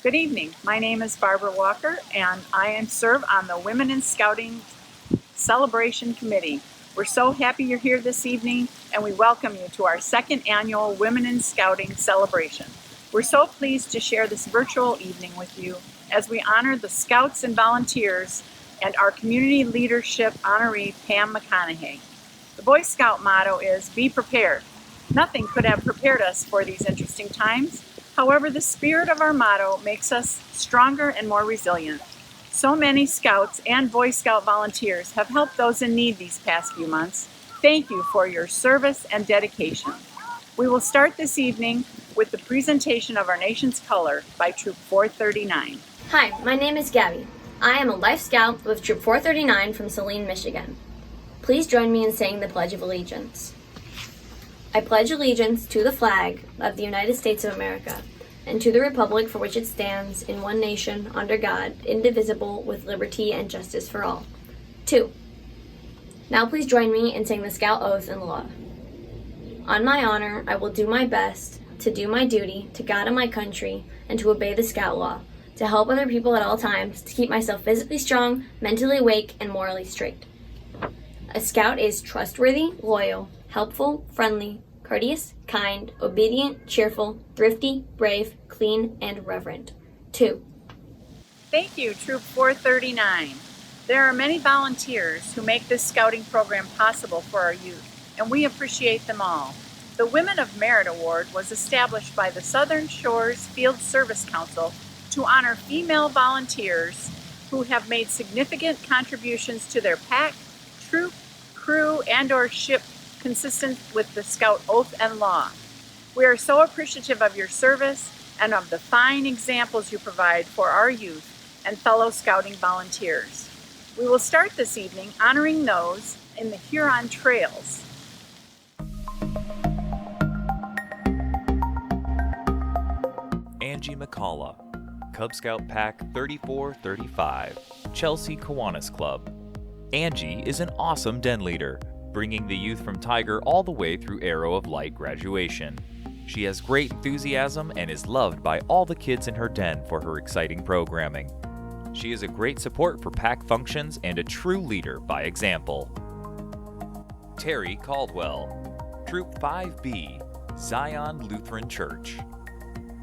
Good evening. My name is Barbara Walker, and I serve on the Women in Scouting Celebration Committee. We're so happy you're here this evening, and we welcome you to our second annual Women in Scouting celebration. We're so pleased to share this virtual evening with you as we honor the Scouts and volunteers and our community leadership honoree, Pam McConaughey. The Boy Scout motto is, "Be prepared." Nothing could have prepared us for these interesting times. However, the spirit of our motto makes us stronger and more resilient. So many Scouts and Boy Scout volunteers have helped those in need these past few months. Thank you for your service and dedication. We will start this evening with the presentation of our nation's color by Troop 439. Hi, my name is Gabby. I am a Life Scout with Troop 439 from Saline, Michigan. Please join me in saying the Pledge of Allegiance. I pledge allegiance to the flag of the United States of America and to the republic for which it stands in one nation, under God, indivisible, with liberty and justice for all. 2. Now please join me in saying the Scout Oath and Law. On my honor, I will do my best to do my duty to God and my country and to obey the Scout Law, to help other people at all times, to keep myself physically strong, mentally awake, and morally straight. A Scout is trustworthy, loyal, helpful, friendly, courteous, kind, obedient, cheerful, thrifty, brave, clean, and reverent. 2. Thank you, Troop 439. There are many volunteers who make this scouting program possible for our youth, and we appreciate them all. The Women of Merit Award was established by the Southern Shores Field Service Council to honor female volunteers who have made significant contributions to their pack, troop, crew, and/or ship consistent with the Scout Oath and Law. We are so appreciative of your service and of the fine examples you provide for our youth and fellow scouting volunteers. We will start this evening honoring those in the Huron Trails. Angie McCullough, Cub Scout Pack 3435, Chelsea Kiwanis Club. Angie is an awesome den leader, bringing the youth from Tiger all the way through Arrow of Light graduation. She has great enthusiasm and is loved by all the kids in her den for her exciting programming. She is a great support for pack functions and a true leader by example. Terry Caldwell, Troop 5B, Zion Lutheran Church.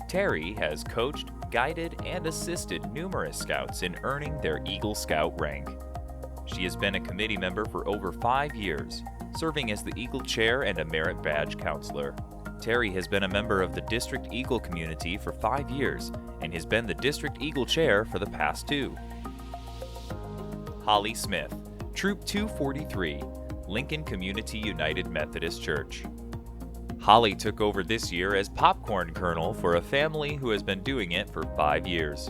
Terry has coached, guided, and assisted numerous scouts in earning their Eagle Scout rank. She has been a committee member for over 5 years, serving as the Eagle Chair and a Merit Badge Counselor. Terry has been a member of the District Eagle community for 5 years and has been the District Eagle Chair for the past 2. Holly Smith, Troop 243, Lincoln Community United Methodist Church. Holly took over this year as popcorn colonel for a family who has been doing it for 5 years.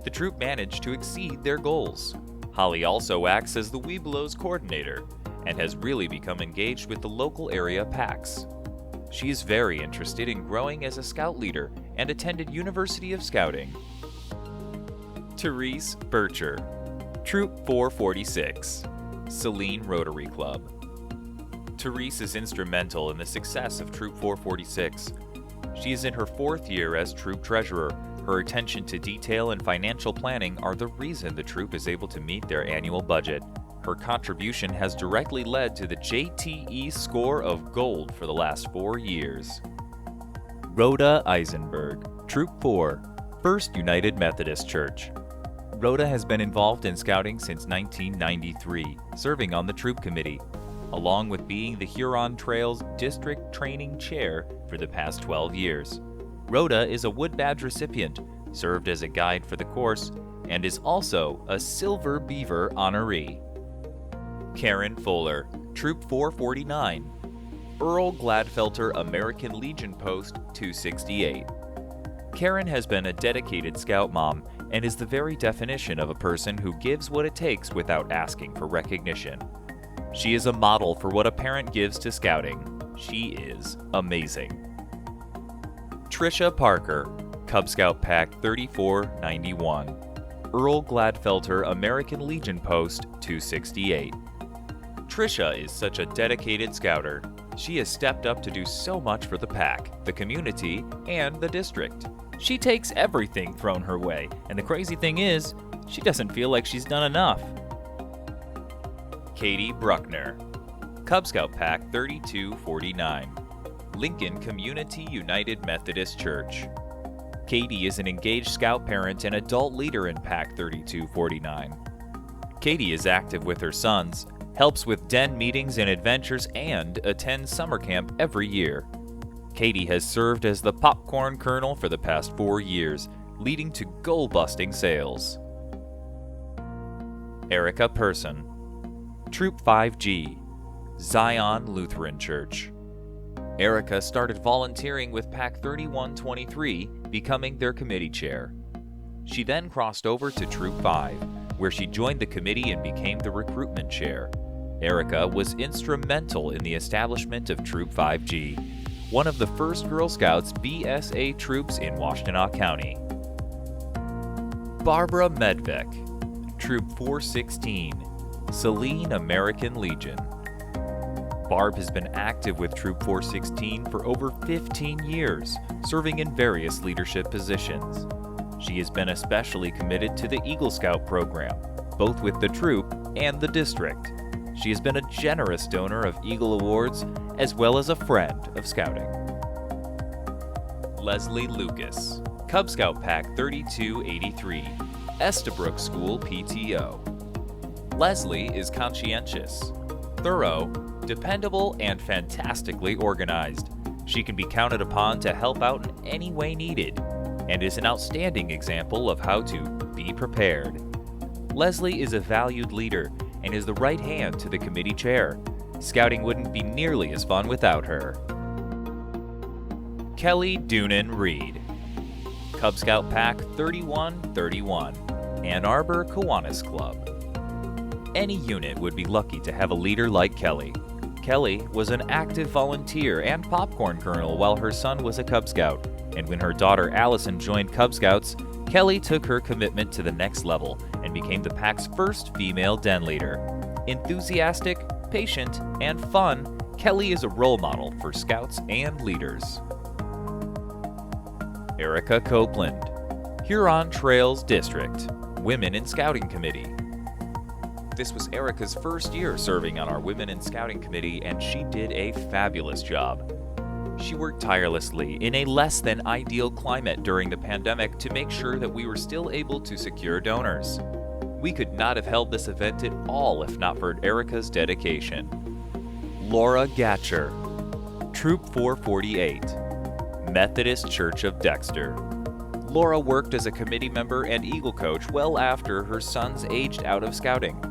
The troop managed to exceed their goals. Holly also acts as the Webelos coordinator and has really become engaged with the local area packs. She is very interested in growing as a scout leader and attended University of Scouting. Therese Bircher, Troop 446, Saline Rotary Club. Therese is instrumental in the success of Troop 446. She is in her 4th year as troop treasurer. Her attention to detail and financial planning are the reason the troop is able to meet their annual budget. Her contribution has directly led to the JTE score of gold for the last 4 years. Rhoda Eisenberg, Troop 4, First United Methodist Church. Rhoda has been involved in scouting since 1993, serving on the troop committee, along with being the Huron Trails District Training Chair for the past 12 years. Rhoda is a Wood Badge recipient, served as a guide for the course, and is also a Silver Beaver honoree. Karen Fuller, Troop 449, Earl Gladfelter American Legion Post 268. Karen has been a dedicated scout mom and is the very definition of a person who gives what it takes without asking for recognition. She is a model for what a parent gives to scouting. She is amazing. Trisha Parker, Cub Scout Pack 3491, Earl Gladfelter American Legion Post 268. Trisha is such a dedicated scouter. She has stepped up to do so much for the pack, the community, and the district. She takes everything thrown her way, and the crazy thing is, she doesn't feel like she's done enough. Katie Bruckner, Cub Scout Pack 3249, Lincoln Community United Methodist Church. Katie is an engaged Scout parent and adult leader in Pack 3249. Katie is active with her sons, helps with den meetings and adventures, and attends summer camp every year. Katie has served as the popcorn colonel for the past 4 years, leading to goal-busting sales. Erica Person, Troop 5G, Zion Lutheran Church. Erica started volunteering with Pack 3123, becoming their committee chair. She then crossed over to Troop 5, where she joined the committee and became the recruitment chair. Erica was instrumental in the establishment of Troop 5G, one of the first Girl Scouts BSA troops in Washtenaw County. Barbara Medvec, Troop 416, Saline American Legion. Barb has been active with Troop 416 for over 15 years, serving in various leadership positions. She has been especially committed to the Eagle Scout program, both with the troop and the district. She has been a generous donor of Eagle Awards, as well as a friend of Scouting. Leslie Lucas, Cub Scout Pack 3283, Estabrook School PTO. Leslie is conscientious, thorough, dependable, and fantastically organized. She can be counted upon to help out in any way needed, and is an outstanding example of how to be prepared. Leslie is a valued leader and is the right hand to the committee chair. Scouting wouldn't be nearly as fun without her. Kelly Doonan Reed, Cub Scout Pack 3131, Ann Arbor Kiwanis Club. Any unit would be lucky to have a leader like Kelly. Kelly was an active volunteer and popcorn colonel while her son was a Cub Scout, and when her daughter Allison joined Cub Scouts, Kelly took her commitment to the next level and became the pack's first female den leader. Enthusiastic, patient, and fun, Kelly is a role model for Scouts and leaders. Erica Copeland, Huron Trails District, Women in Scouting Committee. This was Erica's first year serving on our Women in Scouting Committee, and she did a fabulous job. She worked tirelessly in a less than ideal climate during the pandemic to make sure that we were still able to secure donors. We could not have held this event at all if not for Erica's dedication. Laura Gatcher, Troop 448, Methodist Church of Dexter. Laura worked as a committee member and Eagle coach well after her sons aged out of Scouting.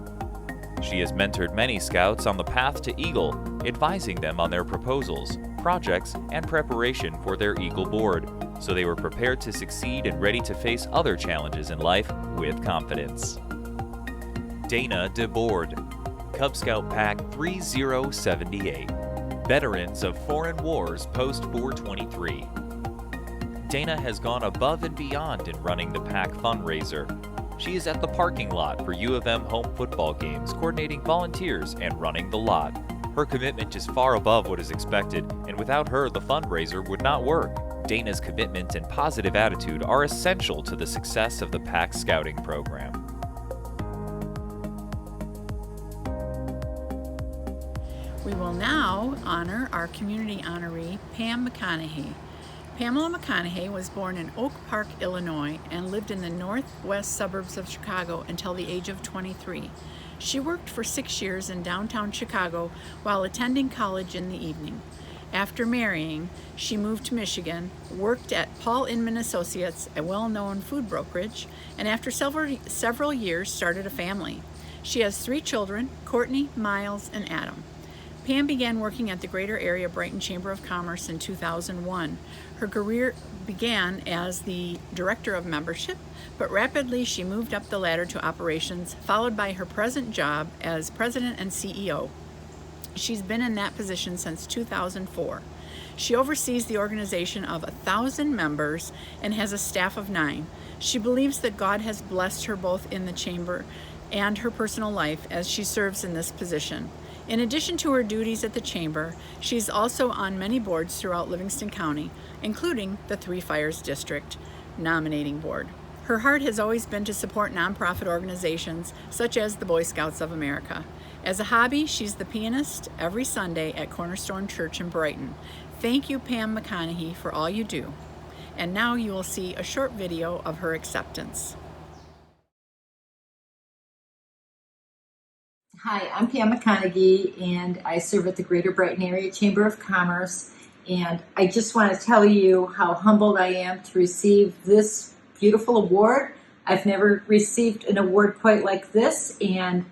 She has mentored many Scouts on the path to Eagle, advising them on their proposals, projects, and preparation for their Eagle board, so they were prepared to succeed and ready to face other challenges in life with confidence. Dana DeBoard, Cub Scout Pack 3078, Veterans of Foreign Wars Post 423. Dana has gone above and beyond in running the pack fundraiser. She is at the parking lot for U of M home football games, coordinating volunteers and running the lot. Her commitment is far above what is expected, and without her, the fundraiser would not work. Dana's commitment and positive attitude are essential to the success of the PAC Scouting program. We will now honor our community honoree, Pam McConaughey. Pamela McConaughey was born in Oak Park, Illinois, and lived in the northwest suburbs of Chicago until the age of 23. She worked for 6 years in downtown Chicago while attending college in the evening. After marrying, she moved to Michigan, worked at Paul Inman Associates, a well-known food brokerage, and after several years started a family. She has 3 children, Courtney, Miles, and Adam. Pam began working at the Greater Area Brighton Chamber of Commerce in 2001. Her career began as the Director of Membership, but rapidly she moved up the ladder to operations, followed by her present job as President and CEO. She's been in that position since 2004. She oversees the organization of 1,000 members and has a staff of 9. She believes that God has blessed her both in the chamber and her personal life as she serves in this position. In addition to her duties at the chamber, she's also on many boards throughout Livingston County, including the Three Fires District. nominating board. Her heart has always been to support nonprofit organizations such as the Boy Scouts of America. As a hobby, she's the pianist every Sunday at Cornerstone Church in Brighton. Thank you, Pam McConaughey, for all you do. And now you will see a short video of her acceptance. Hi, I'm Pam McConaughey, and I serve at the Greater Brighton Area Chamber of Commerce. And I just want to tell you how humbled I am to receive this beautiful award. I've never received an award quite like this, and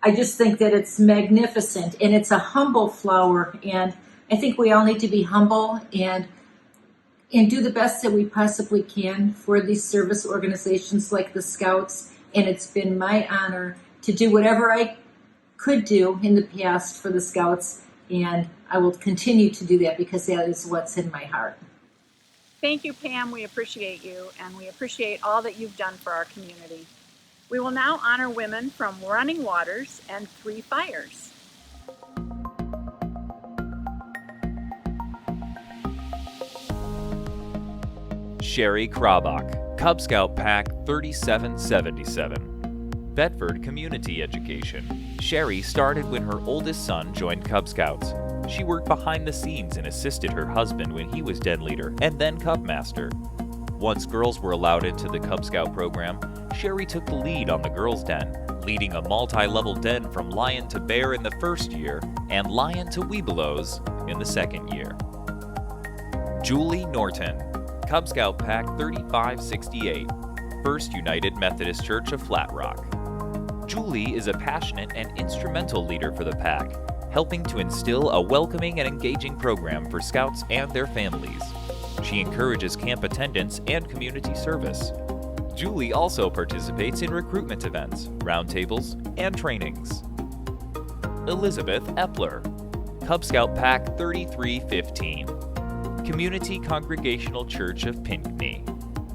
I just think that it's magnificent, and it's a humble flower. And I think we all need to be humble and do the best that we possibly can for these service organizations like the Scouts. And it's been my honor to do whatever I could do in the past for the Scouts, and I will continue to do that because that is what's in my heart. Thank you, Pam. We appreciate you, and we appreciate all that you've done for our community. We will now honor women from Running Waters and Three Fires. Sherry Krabach, Cub Scout Pack 3777. Bedford Community Education. Sherry started when her oldest son joined Cub Scouts. She worked behind the scenes and assisted her husband when he was den leader and then Cub Master. Once girls were allowed into the Cub Scout program, Sherry took the lead on the girls' den, leading a multi-level den from lion to bear in the first year and lion to webelos in the second year. Julie Norton, Cub Scout Pack 3568, First United Methodist Church of Flat Rock. Julie is a passionate and instrumental leader for the pack, helping to instill a welcoming and engaging program for Scouts and their families. She encourages camp attendance and community service. Julie also participates in recruitment events, roundtables, and trainings. Elizabeth Epler, Cub Scout Pack 3315, Community Congregational Church of Pinckney.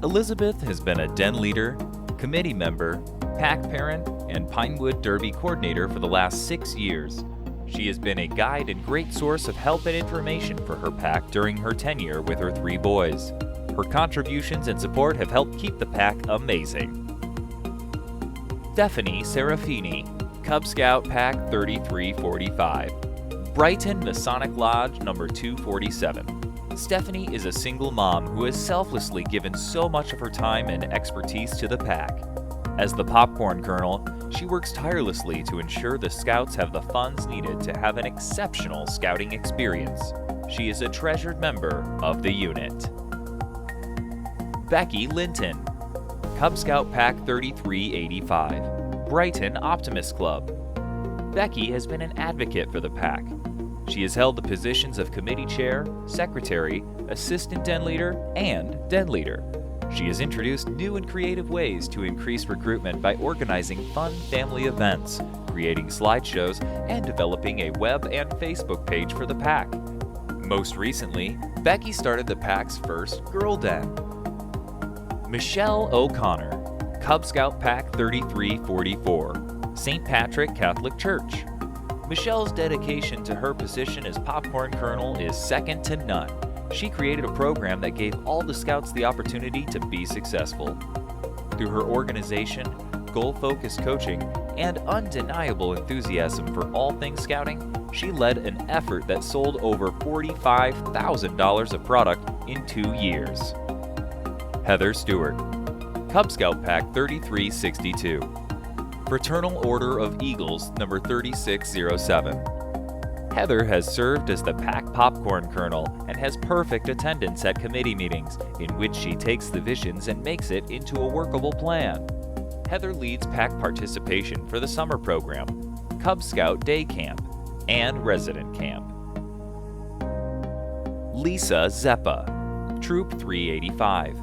Elizabeth has been a den leader, committee member, pack parent, and Pinewood Derby coordinator for the last 6 years. She has been a guide and great source of help and information for her pack during her tenure with her 3 boys. Her contributions and support have helped keep the pack amazing. Stephanie Serafini, Cub Scout Pack 3345, Brighton Masonic Lodge number 247. Stephanie is a single mom who has selflessly given so much of her time and expertise to the pack. As the popcorn colonel, she works tirelessly to ensure the Scouts have the funds needed to have an exceptional scouting experience. She is a treasured member of the unit. Becky Linton, Cub Scout Pack 3385, Brighton Optimist Club. Becky has been an advocate for the pack. She has held the positions of committee chair, secretary, assistant den leader, and den leader. She has introduced new and creative ways to increase recruitment by organizing fun family events, creating slideshows, and developing a web and Facebook page for the pack. Most recently, Becky started the pack's first Girl Den. Michelle O'Connor, Cub Scout Pack 3344, St. Patrick Catholic Church. Michelle's dedication to her position as popcorn colonel is second to none. She created a program that gave all the Scouts the opportunity to be successful. Through her organization, goal-focused coaching, and undeniable enthusiasm for all things scouting, she led an effort that sold over $45,000 of product in 2 years. Heather Stewart, Cub Scout Pack 3362, Fraternal Order of Eagles number 3607. Heather has served as the pack popcorn colonel and has perfect attendance at committee meetings, in which she takes the visions and makes it into a workable plan. Heather leads pack participation for the summer program, Cub Scout Day Camp, and Resident Camp. Lisa Zeppa, Troop 385,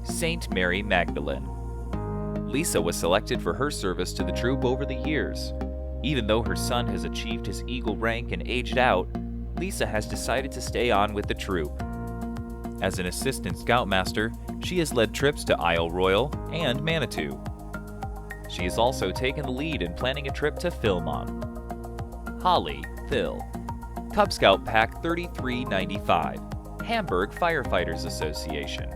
St. Mary Magdalene. Lisa was selected for her service to the troop over the years. Even though her son has achieved his Eagle rank and aged out, Lisa has decided to stay on with the troop. As an assistant scoutmaster, she has led trips to Isle Royal and Manitou. She has also taken the lead in planning a trip to Philmont. Holly Phil, Cub Scout Pack 3395, Hamburg Firefighters Association.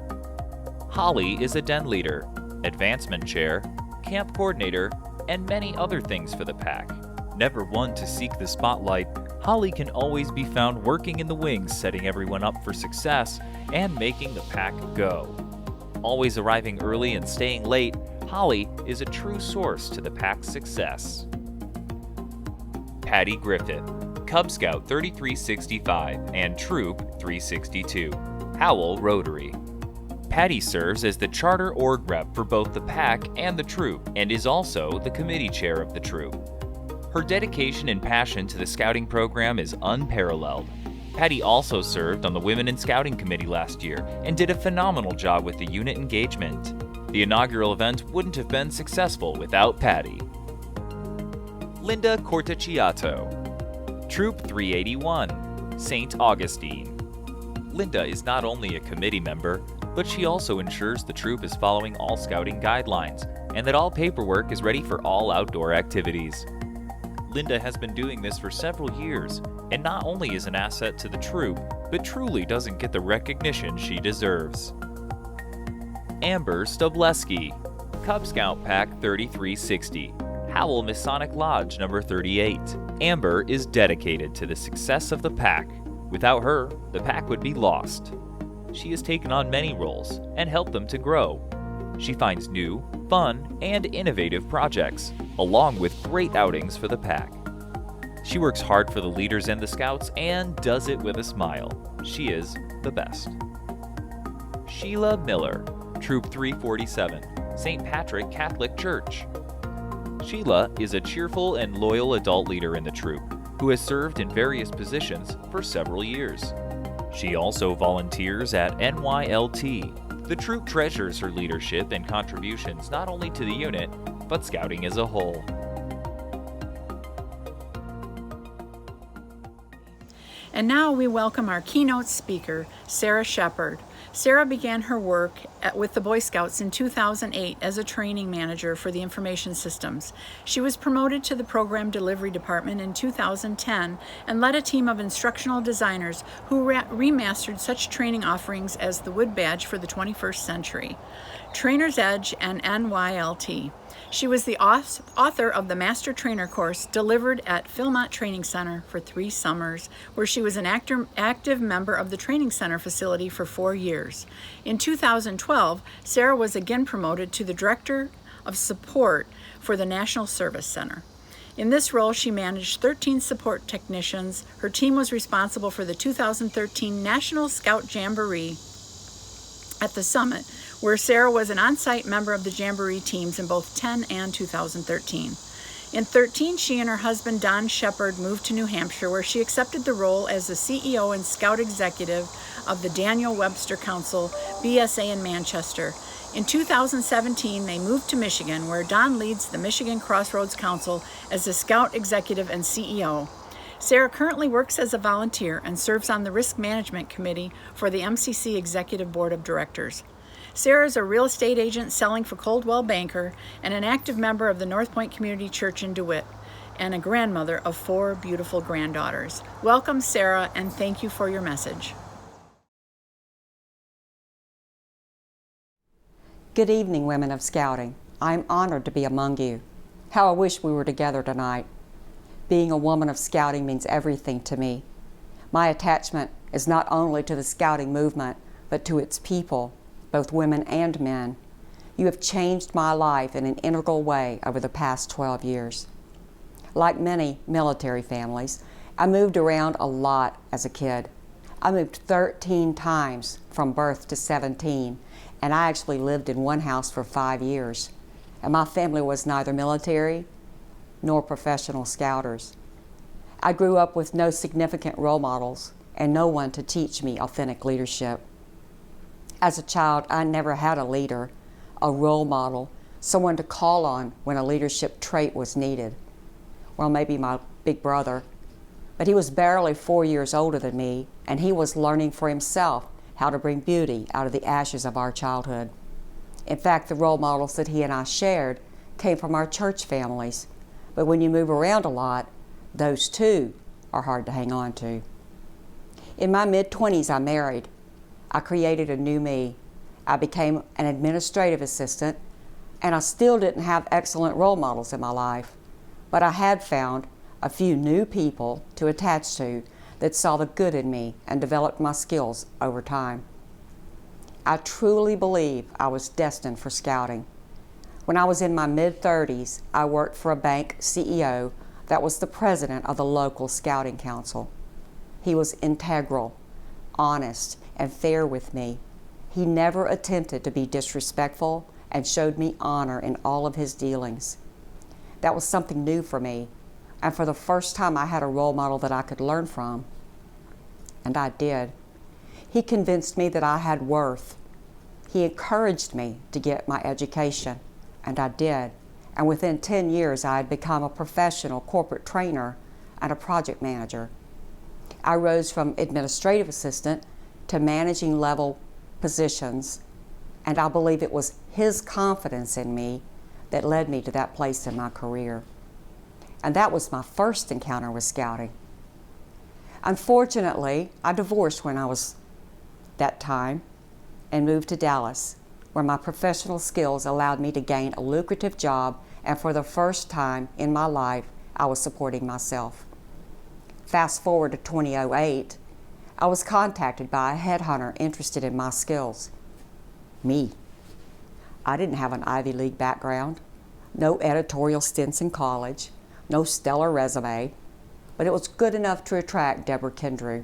Holly is a den leader, advancement chair, camp coordinator, and many other things for the pack. Never one to seek the spotlight, Holly can always be found working in the wings, setting everyone up for success and making the pack go. Always arriving early and staying late, Holly is a true source to the pack's success. Patty Griffith, Cub Scout 3365 and Troop 362, Howell Rotary. Patty serves as the charter org rep for both the pack and the troop, and is also the committee chair of the troop. Her dedication and passion to the scouting program is unparalleled. Patty also served on the Women in Scouting Committee last year and did a phenomenal job with the unit engagement. The inaugural event wouldn't have been successful without Patty. Linda Cortacciato, Troop 381, St. Augustine. Linda is not only a committee member, but she also ensures the troop is following all scouting guidelines and that all paperwork is ready for all outdoor activities. Linda has been doing this for several years and not only is an asset to the troop, but truly doesn't get the recognition she deserves. Amber Stobleski, Cub Scout Pack 3360, Howell Masonic Lodge number 38. Amber is dedicated to the success of the pack. Without her, the pack would be lost. She has taken on many roles and helped them to grow. She finds new, fun, and innovative projects, along with great outings for the pack. She works hard for the leaders and the scouts and does it with a smile. She is the best. Sheila Miller, Troop 347, St. Patrick Catholic Church. Sheila is a cheerful and loyal adult leader in the troop who has served in various positions for several years. She also volunteers at NYLT. The troop treasures her leadership and contributions not only to the unit, but scouting as a whole. And now we welcome our keynote speaker, Sarah Shepard. Sarah began her work with the Boy Scouts in 2008 as a training manager for the information systems. She was promoted to the program delivery department in 2010 and led a team of instructional designers who remastered such training offerings as the Wood Badge for the 21st century, Trainer's Edge, and NYLT. She was the author of the Master Trainer course delivered at Philmont Training Center for 3 summers, where she was an active member of the training center facility for 4 years. In 2012, Sarah was again promoted to the Director of Support for the National Service Center. In this role, she managed 13 support technicians. Her team was responsible for the 2013 National Scout Jamboree at the Summit, where Sarah was an on-site member of the Jamboree teams in both 10 and 2013. In 13, she and her husband Don Shepard moved to New Hampshire, where she accepted the role as the CEO and Scout Executive of the Daniel Webster Council, BSA in Manchester. In 2017, they moved to Michigan, where Don leads the Michigan Crossroads Council as the Scout Executive and CEO. Sarah currently works as a volunteer and serves on the Risk Management Committee for the MCC Executive Board of Directors. Sarah is a real estate agent selling for Coldwell Banker and an active member of the North Point Community Church in DeWitt, and a grandmother of 4 beautiful granddaughters. Welcome, Sarah, and thank you for your message. Good evening, women of Scouting. I'm honored to be among you. How I wish we were together tonight. Being a woman of Scouting means everything to me. My attachment is not only to the Scouting movement, but to its people, both women and men. You have changed my life in an integral way over the past 12 years. Like many military families, I moved around a lot as a kid. I moved 13 times from birth to 17, and I actually lived in one house for 5 years. And my family was neither military nor professional scouters. I grew up with no significant role models and no one to teach me authentic leadership. As a child, I never had a leader, a role model, someone to call on when a leadership trait was needed. Well, maybe my big brother, but he was barely 4 years older than me, and he was learning for himself how to bring beauty out of the ashes of our childhood. In fact, the role models that he and I shared came from our church families, but when you move around a lot, those too are hard to hang on to. In my mid-20s, I married. I created a new me. I became an administrative assistant, and I still didn't have excellent role models in my life, but I had found a few new people to attach to that saw the good in me and developed my skills over time. I truly believe I was destined for scouting. When I was in my mid-30s, I worked for a bank CEO that was the president of the local scouting council. He was integral, honest, and fair with me. He never attempted to be disrespectful and showed me honor in all of his dealings. That was something new for me, and for the first time I had a role model that I could learn from. And I did. He convinced me that I had worth. He encouraged me to get my education, and I did. And within 10 years, I had become a professional corporate trainer and a project manager. I rose from administrative assistant to managing level positions, and I believe it was his confidence in me that led me to that place in my career. And that was my first encounter with scouting. Unfortunately, I divorced when I was that time and moved to Dallas, where my professional skills allowed me to gain a lucrative job, and for the first time in my life, I was supporting myself. Fast forward to 2008, I was contacted by a headhunter interested in my skills. Me. I didn't have an Ivy League background, no editorial stints in college, no stellar resume, but it was good enough to attract Deborah Kendrew.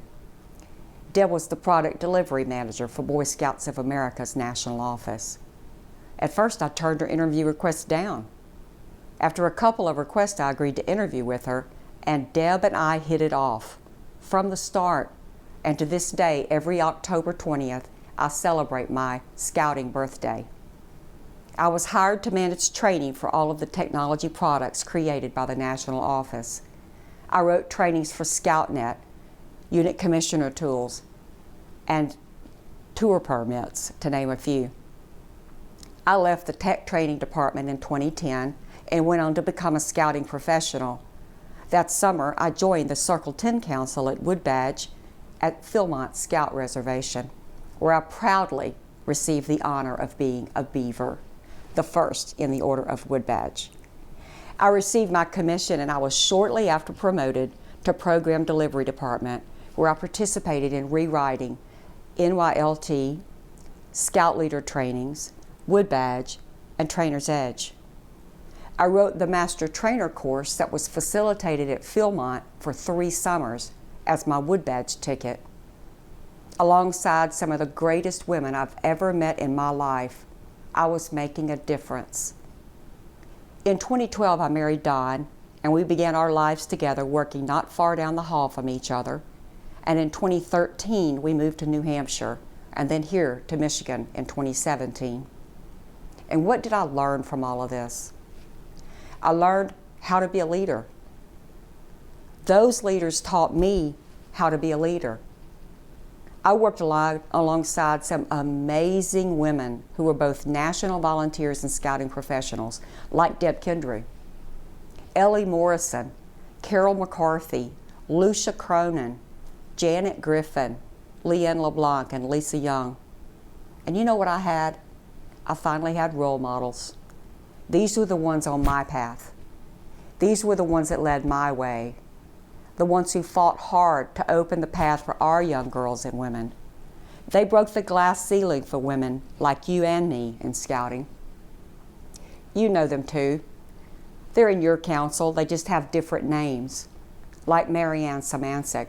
Deb was the product delivery manager for Boy Scouts of America's national office. At first, I turned her interview request down. After a couple of requests, I agreed to interview with her, and Deb and I hit it off from the start. And to this day, every October 20th, I celebrate my scouting birthday. I was hired to manage training for all of the technology products created by the national office. I wrote trainings for ScoutNet, unit commissioner tools, and tour permits, to name a few. I left the tech training department in 2010 and went on to become a scouting professional. That summer, I joined the Circle 10 Council at Woodbadge at Philmont Scout Reservation, where I proudly received the honor of being a beaver, the first in the Order of Woodbadge. I received my commission, and I was shortly after promoted to Program Delivery Department, where I participated in rewriting NYLT, Scout Leader Trainings, Woodbadge, and Trainer's Edge. I wrote the Master Trainer course that was facilitated at Philmont for 3 summers as my Woodbadge ticket. Alongside some of the greatest women I've ever met in my life, I was making a difference. In 2012, I married Don, and we began our lives together, working not far down the hall from each other. And in 2013, we moved to New Hampshire, and then here to Michigan in 2017. And what did I learn from all of this? I learned how to be a leader. Those leaders taught me how to be a leader. I worked alongside some amazing women who were both national volunteers and scouting professionals, like Deb Kendrew, Ellie Morrison, Carol McCarthy, Lucia Cronin, Janet Griffin, Leanne LeBlanc, and Lisa Young. And you know what I had? I finally had role models. These were the ones on my path. These were the ones that led my way. The ones who fought hard to open the path for our young girls and women. They broke the glass ceiling for women like you and me in scouting. You know them too. They're in your council, they just have different names, like Marianne Samancic,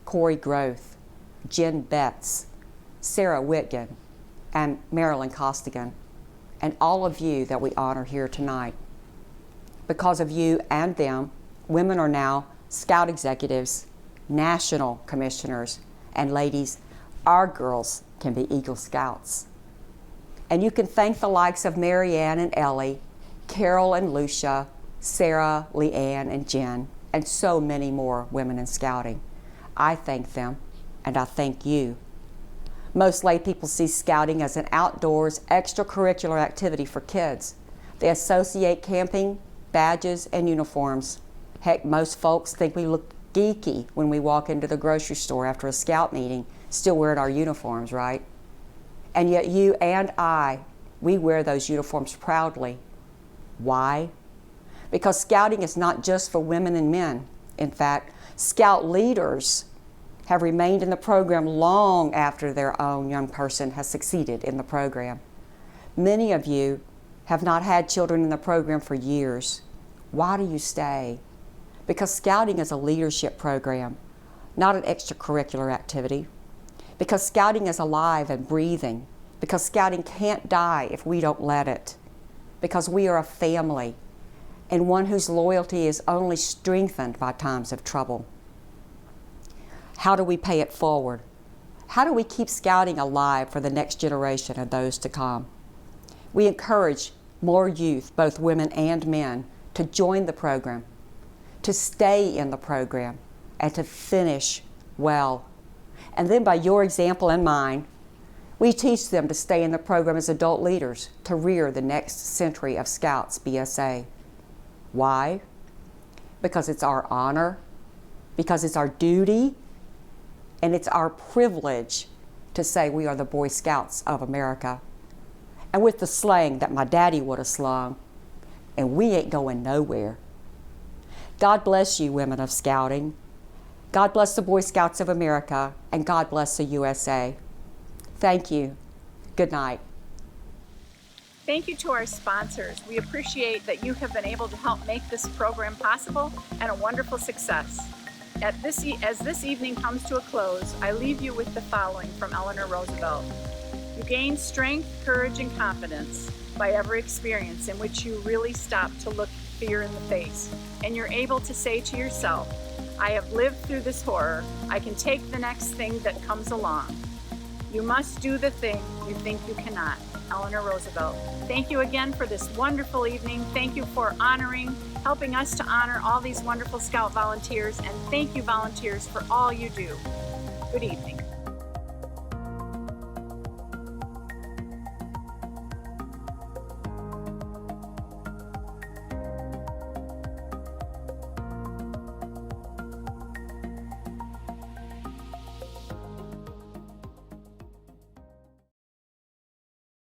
Corey Groth, Jen Betts, Sarah Whitgen, and Marilyn Costigan, and all of you that we honor here tonight. Because of you and them, women are now Scout executives, national commissioners, and ladies, our girls can be Eagle Scouts. And you can thank the likes of Marianne and Ellie, Carol and Lucia, Sarah, Leanne, and Jen, and so many more women in scouting. I thank them, and I thank you. Most lay people see scouting as an outdoors extracurricular activity for kids. They associate camping, badges, and uniforms. Heck, most folks think we look geeky when we walk into the grocery store after a scout meeting, still wearing our uniforms, right? And yet you and I, we wear those uniforms proudly. Why? Because Scouting is not just for women and men. In fact, Scout leaders have remained in the program long after their own young person has succeeded in the program. Many of you have not had children in the program for years. Why do you stay? Because Scouting is a leadership program, not an extracurricular activity. Because Scouting is alive and breathing. Because Scouting can't die if we don't let it. Because we are a family, and one whose loyalty is only strengthened by times of trouble. How do we pay it forward? How do we keep Scouting alive for the next generation and those to come? We encourage more youth, both women and men, to join the program, to stay in the program, and to finish well. And then by your example and mine, we teach them to stay in the program as adult leaders to rear the next century of Scouts BSA. Why? Because it's our honor, because it's our duty, and it's our privilege to say we are the Boy Scouts of America. And with the slang that my daddy would have slung, and we ain't going nowhere. God bless you, women of Scouting. God bless the Boy Scouts of America, and God bless the USA. Thank you. Good night. Thank you to our sponsors. We appreciate that you have been able to help make this program possible and a wonderful success. As this evening comes to a close, I leave you with the following from Eleanor Roosevelt. You gain strength, courage, and confidence by every experience in which you really stop to look fear in the face, and you're able to say to yourself, I have lived through this horror. I can take the next thing that comes along. You must do the thing you think you cannot. Eleanor Roosevelt. Thank you again for this wonderful evening. Thank you for helping us to honor all these wonderful Scout volunteers, and thank you volunteers for all you do. Good evening.